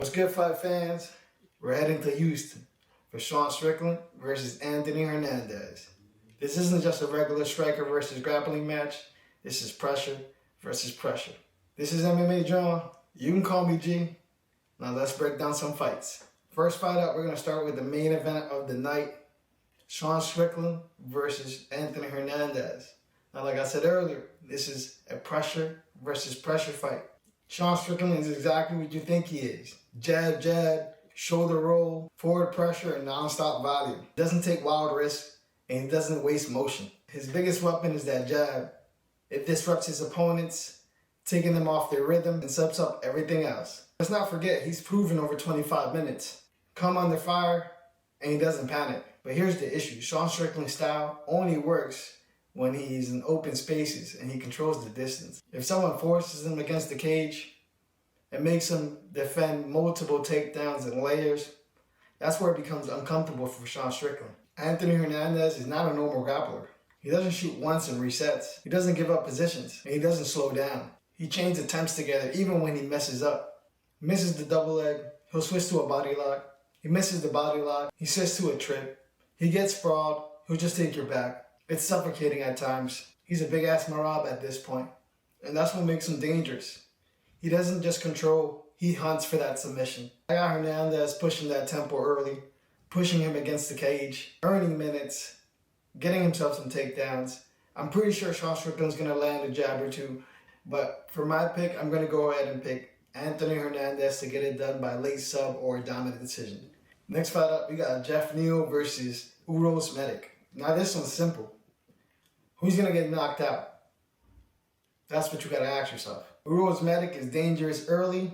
What's good, fight fans? We're heading to Houston for Strickland versus Anthony Hernandez. This isn't just a regular striker versus grappling match. This is pressure versus pressure. This is MMA John. You can call me G. Now let's break down some fights. First fight up, we're going to start with the main event of the night. Strickland versus Anthony Hernandez. Now, like I said earlier, this is a pressure versus pressure fight. Strickland is exactly what you think he is. Jab, jab, shoulder roll, forward pressure, and non-stop volume. He doesn't take wild risks, and he doesn't waste motion. His biggest weapon is that jab. It disrupts his opponents, taking them off their rhythm, and sets up everything else. Let's not forget, he's proven over 25 minutes. Come under fire, and he doesn't panic. But here's the issue. Strickland's style only works when he's in open spaces and he controls the distance. If someone forces him against the cage and makes him defend multiple takedowns and layers, that's where it becomes uncomfortable for Strickland. Anthony Hernandez is not a normal grappler. He doesn't shoot once and resets. He doesn't give up positions, and he doesn't slow down. He chains attempts together even when he messes up. Misses the double leg, he'll switch to a body lock. He misses the body lock, he switches to a trip. He gets sprawled, he'll just take your back. It's suffocating at times. He's a big-ass Marab at this point, and that's what makes him dangerous. He doesn't just control, he hunts for that submission. I got Hernandez pushing that tempo early, pushing him against the cage, earning minutes, getting himself some takedowns. I'm pretty sure Strickland's going to land a jab or two, but for my pick, I'm going to go ahead and pick Anthony Hernandez to get it done by late sub or dominant decision. Next fight up, we got Neal versus Uros Medic. Now this one's simple. Who's going to get knocked out? That's what you got to ask yourself. Uros Medic is dangerous early.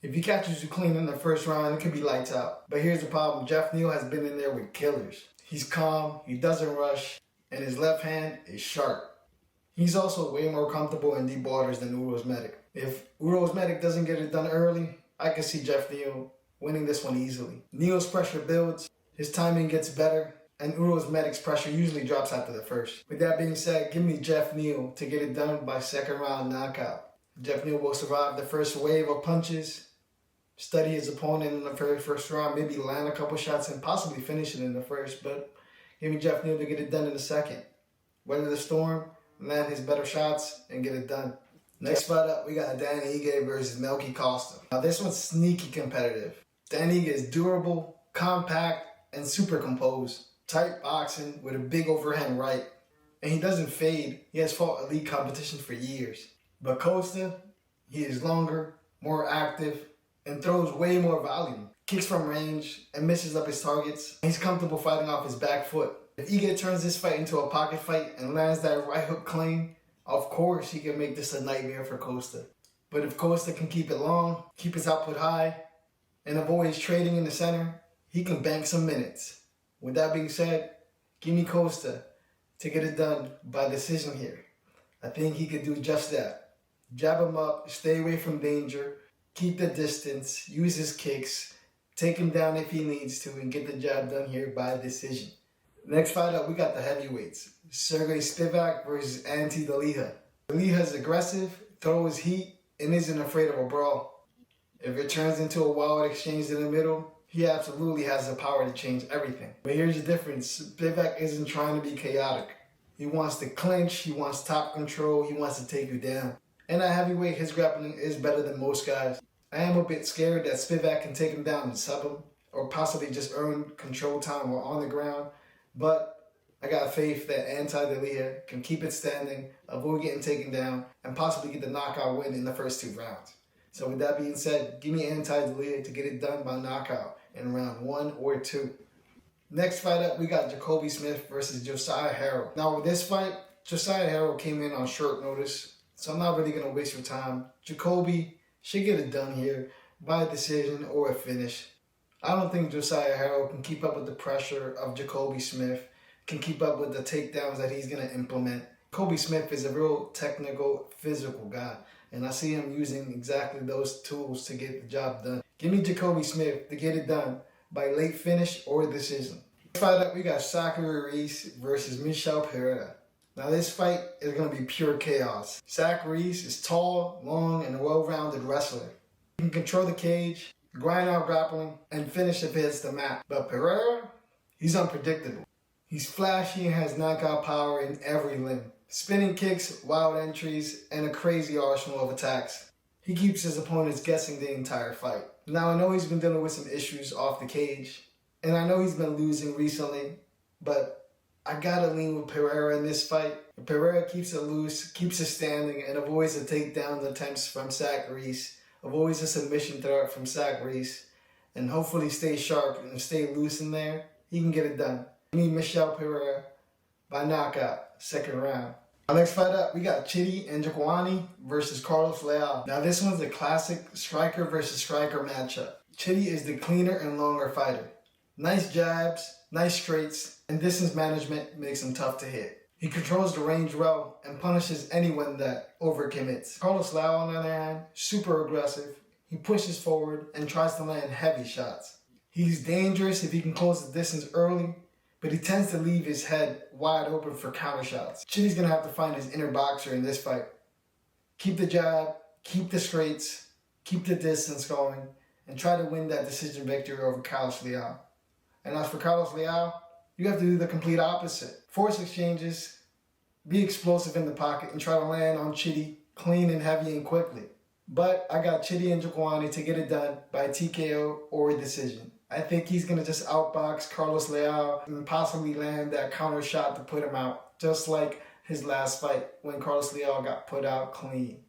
If he catches you clean in the first round, it could be lights out. But here's the problem. Neal has been in there with killers. He's calm, he doesn't rush, and his left hand is sharp. He's also way more comfortable in deep waters than Uros Medic. If Uros Medic doesn't get it done early, I can see Neal winning this one easily. Neal's pressure builds, his timing gets better, and Uros Medic's pressure usually drops after the first. With that being said, give me Neal to get it done by second round knockout. Neal will survive the first wave of punches, study his opponent in the very first round, maybe land a couple shots and possibly finish it in the first, but give me Neal to get it done in the second. Weather the storm, land his better shots, and get it done. Next fight up, we got Delija versus Costa. Now this one's sneaky competitive. Delija is durable, compact, and super composed. Tight boxing with a big overhand right. And he doesn't fade. He has fought elite competition for years. But Costa, he is longer, more active, and throws way more volume. Kicks from range and misses up his targets. He's comfortable fighting off his back foot. If Ige turns this fight into a pocket fight and lands that right hook clean, of course he can make this a nightmare for Costa. But if Costa can keep it long, keep his output high, and avoid trading in the center, he can bank some minutes. With that being said, give me Costa to get it done by decision here. I think he could do just that. Jab him up, stay away from danger, keep the distance, use his kicks, take him down if he needs to, and get the job done here by decision. Next fight up, we got the heavyweights. Spivac versus Delija. Delija is aggressive, throws heat, and isn't afraid of a brawl. If it turns into a wild exchange in the middle, he absolutely has the power to change everything. But here's the difference. Spivac isn't trying to be chaotic. He wants to clinch, he wants top control, he wants to take you down. And at heavyweight, his grappling is better than most guys. I am a bit scared that Spivac can take him down and sub him, or possibly just earn control time while on the ground. But I got faith that Delija can keep it standing, avoid getting taken down, and possibly get the knockout win in the first 2 rounds. So with that being said, give me Delija to get it done by knockout in round 1 or 2. Next fight up, we got Jacoby Smith versus Josiah Harrell. Now with this fight, Josiah Harrell came in on short notice, so I'm not really going to waste your time. Jacoby should get it done here by a decision or a finish. I don't think Josiah Harrell can keep up with the pressure of Jacoby Smith, can keep up with the takedowns that he's going to implement. Jacoby Smith is a real technical, physical guy, and I see him using exactly those tools to get the job done. Give me Jacoby Smith to get it done by late finish or decision. Fight up, we got Reese versus Pereira. Now this fight is going to be pure chaos. Reese is tall, long, and a well-rounded wrestler. He can control the cage, grind out grappling, and finish if it hits the mat. But Pereira, he's unpredictable. He's flashy and has knockout power in every limb. Spinning kicks, wild entries, and a crazy arsenal of attacks. He keeps his opponents guessing the entire fight. Now I know he's been dealing with some issues off the cage, and I know he's been losing recently, but I gotta lean with Pereira in this fight. Pereira keeps it loose, keeps it standing, and avoids the takedown attempts from Sack Reese, avoids a submission threat from Sack Reese, and hopefully stay sharp and stay loose in there. He can get it done. We need Michel Pereira by knockout, second round. Our next fight up, we got Njokuani versus Carlos Leal. Now this one's a classic striker versus striker matchup. Chidi is the cleaner and longer fighter. Nice jabs, nice straights, and distance management makes him tough to hit. He controls the range well and punishes anyone that overcommits. Carlos Leal, on the other hand, super aggressive. He pushes forward and tries to land heavy shots. He's dangerous if he can close the distance early, but he tends to leave his head wide open for counter shots. Chidi's going to have to find his inner boxer in this fight. Keep the jab, keep the straights, keep the distance going, and try to win that decision victory over Carlos Leal. And as for Carlos Leal, you have to do the complete opposite. Force exchanges, be explosive in the pocket, and try to land on Chidi clean and heavy and quickly. But I got Njokuani to get it done by TKO or a decision. I think he's going to just outbox Carlos Leal and possibly land that counter shot to put him out, just like his last fight when Carlos Leal got put out clean.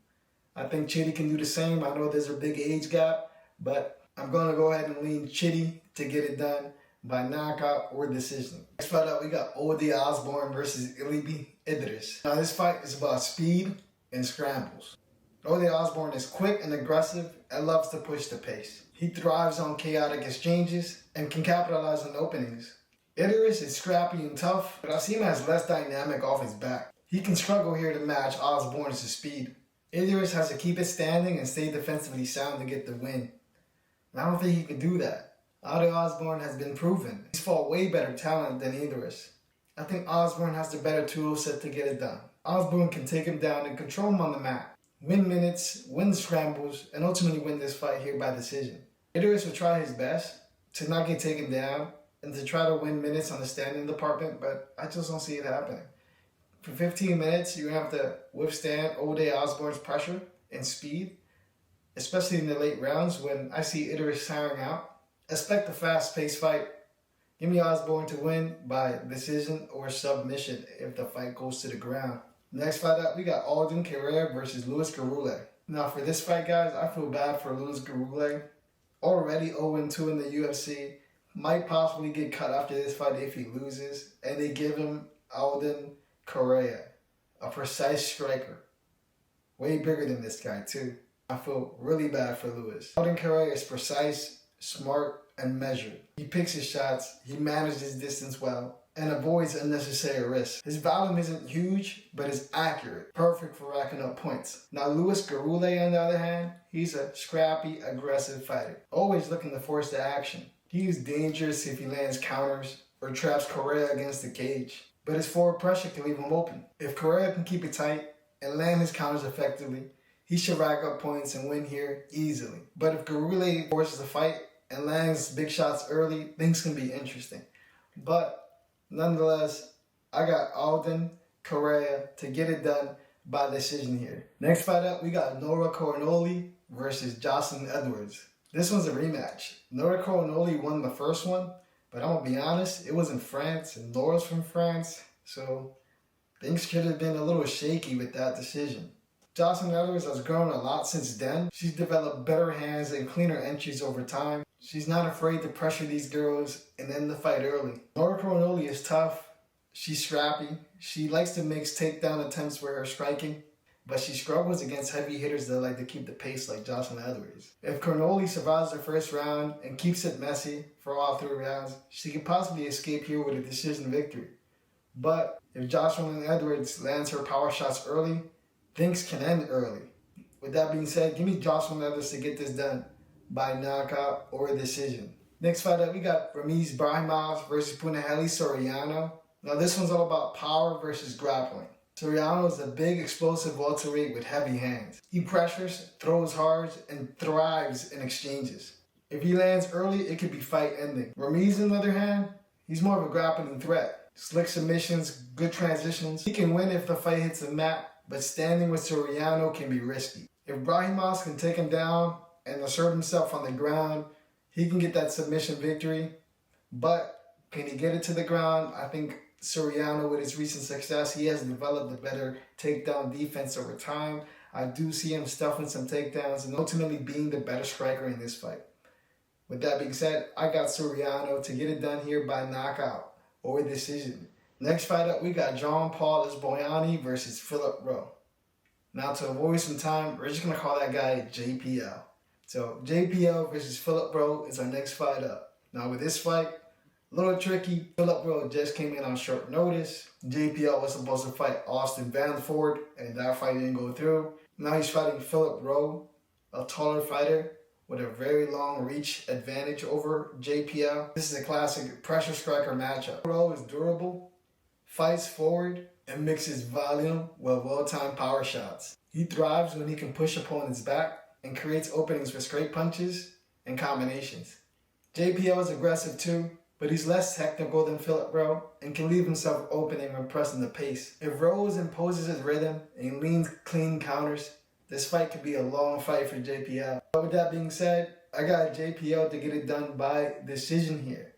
I think Chidi can do the same. I know there's a big age gap, but I'm going to go ahead and lean Chidi to get it done by knockout or decision. Next fight up, we got Osborne versus Idiris. Now this fight is about speed and scrambles. Osborne is quick and aggressive and loves to push the pace. He thrives on chaotic exchanges and can capitalize on openings. Idiris is scrappy and tough, but I see him as less dynamic off his back. He can struggle here to match Osborne's speed. Idiris has to keep it standing and stay defensively sound to get the win. And I don't think he can do that. Osborne has been proven. He's fought way better talent than Idiris. I think Osborne has the better tool set to get it done. Osborne can take him down and control him on the mat. Win minutes, win scrambles, and ultimately win this fight here by decision. Idiris will try his best to not get taken down and to try to win minutes on the standing department, but I just don't see it happening. For 15 minutes, you're going to have to withstand Osborne's pressure and speed, especially in the late rounds when I see Idiris tiring out. Expect a fast-paced fight. Give me Osborne to win by decision or submission if the fight goes to the ground. Next fight up, we got Alden Pereira versus Louis Gurule. Now for this fight, guys, I feel bad for Louis Gurule. Already 0-2 in the UFC. Might possibly get cut after this fight if he loses. And they give him Alden Pereira, a precise striker. Way bigger than this guy, too. I feel really bad for Louis. Alden Pereira is precise, smart, and measured. He picks his shots, he manages distance well, and avoids unnecessary risks. His volume isn't huge, but it's accurate, perfect for racking up points. Now Louis Gurule, on the other hand, he's a scrappy, aggressive fighter, always looking to force the action. He's dangerous if he lands counters or traps Coria against the cage, but his forward pressure can leave him open. If Coria can keep it tight and land his counters effectively, he should rack up points and win here easily. But if Gurule forces the fight and lands big shots early, things can be interesting. But nonetheless, I got Alden Pereira to get it done by decision here. Next fight up, we got Nora Cornolle versus Jocelyn Edwards. This one's a rematch. Nora Cornolle won the first one, but I'm going to be honest, it was in France, and Nora's from France, so things could have been a little shaky with that decision. Jocelyn Edwards has grown a lot since then. She's developed better hands and cleaner entries over time. She's not afraid to pressure these girls and end the fight early. Nora Cornolle is tough. She's scrappy. She likes to mix takedown attempts with her striking, but she struggles against heavy hitters that like to keep the pace like Jocelyn Edwards. If Cornolle survives the first round and keeps it messy for all 3 rounds, she could possibly escape here with a decision victory. But if Jocelyn Edwards lands her power shots early, things can end early. With that being said, give me Jocelyn Edwards to get this done by knockout or decision. Next fight up, we got Brahimaj versus Soriano. Now this one's all about power versus grappling. Soriano is a big explosive welterweight with heavy hands. He pressures, throws hard, and thrives in exchanges. If he lands early, it could be fight ending. Reese, on the other hand, he's more of a grappling threat. Slick submissions, good transitions. He can win if the fight hits the mat, but standing with Soriano can be risky. If Brahimaj can take him down and assert himself on the ground, he can get that submission victory. But can he get it to the ground? I think Soriano, with his recent success, he has developed a better takedown defense over time. I do see him stuffing some takedowns and ultimately being the better striker in this fight. With that being said, I got Soriano to get it done here by knockout or decision. Next fight up, we got Jean-Paul Lebosnoyani versus Philip Rowe. Now, to avoid some time, we're just going to call that guy JPL. So, JPL versus Philip Rowe is our next fight up. Now, with this fight, a little tricky. Philip Rowe just came in on short notice. JPL was supposed to fight Austin Vanford, and that fight didn't go through. Now he's fighting Philip Rowe, a taller fighter with a very long reach advantage over JPL. This is a classic pressure striker matchup. Rowe is durable, fights forward, and mixes volume with well-timed power shots. He thrives when he can push opponents back and creates openings for straight punches and combinations. JPL is aggressive too, but he's less technical than Philip Rowe and can leave himself opening when pressing the pace. If Rowe imposes his rhythm and leans clean counters, this fight could be a long fight for JPL. But with that being said, I got JPL to get it done by decision here.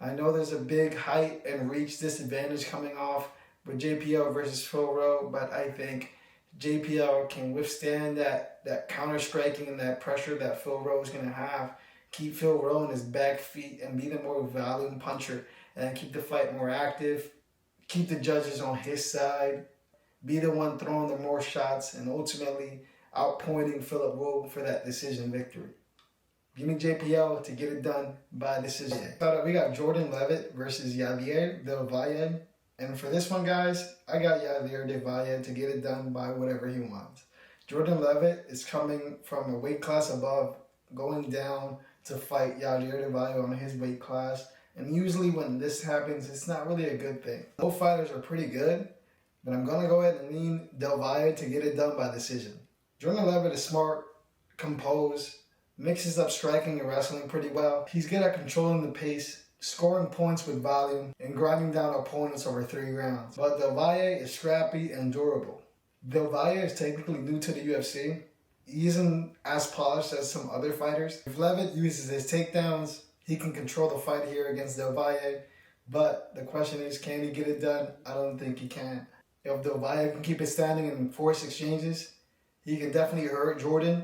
I know there's a big height and reach disadvantage coming off with JPL versus Phil Rowe, but I think JPL can withstand that counter striking and that pressure that Phil Rowe is going to have. Keep Phil Rowe on his back feet and be the more volume puncher and keep the fight more active. Keep the judges on his side. Be the one throwing the more shots and ultimately outpointing Philip Rowe for that decision victory. Give me JPL to get it done by decision. We got Jordan Leavitt versus Yair Del Valle. And for this one, guys, I got Yair Del Valle to get it done by whatever he wants. Jordan Leavitt is coming from a weight class above, going down to fight Yair Del Valle on his weight class. And usually when this happens, it's not really a good thing. Both fighters are pretty good, but I'm going to go ahead and lean Del Valle to get it done by decision. Jordan Leavitt is smart, composed, mixes up striking and wrestling pretty well. He's good at controlling the pace, scoring points with volume, and grinding down opponents over 3 rounds. But Del Valle is scrappy and durable. Del Valle is technically new to the UFC. He isn't as polished as some other fighters. If Leavitt uses his takedowns, he can control the fight here against Del Valle. But the question is, can he get it done? I don't think he can. If Del Valle can keep it standing and force exchanges, he can definitely hurt Jordan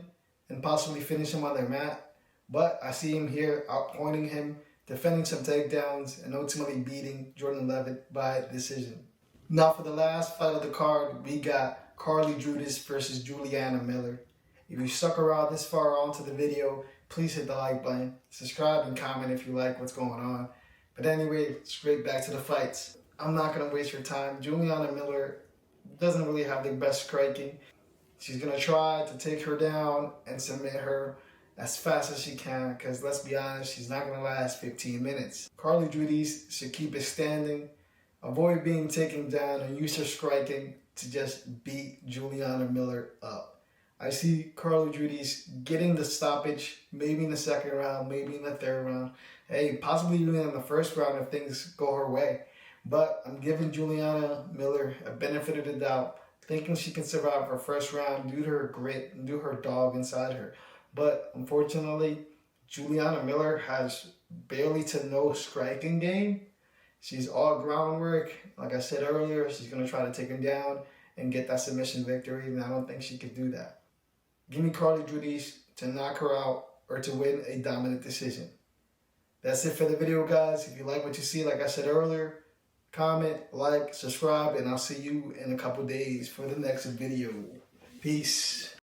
and possibly finish him on their mat. But I see him here outpointing him, defending some takedowns, and ultimately beating Jordan Leavitt by decision. Now for the last fight of the card, we got Carly Judice versus Juliana Miller. If you stuck around this far onto the video, please hit the like button, subscribe and comment if you like what's going on. But anyway, straight back to the fights. I'm not going to waste your time. Juliana Miller doesn't really have the best striking. She's going to try to take her down and submit her as fast as she can, because let's be honest, she's not going to last 15 minutes. Carly Judice should keep it standing, avoid being taken down, and use her striking to just beat Juliana Miller up. I see Carly Judice getting the stoppage, maybe in the second round, maybe in the third round. Hey, possibly even in the first round if things go her way. But I'm giving Juliana Miller a benefit of the doubt, thinking she can survive her first round due to her grit and due to her dog inside her. But unfortunately, Juliana Miller has barely to no striking game. She's all groundwork. Like I said earlier, she's going to try to take him down and get that submission victory, and I don't think she could do that. Give me Carly Judice to knock her out or to win a dominant decision. That's it for the video, guys. If you like what you see, like I said earlier, comment, like, subscribe, and I'll see you in a couple days for the next video. Peace.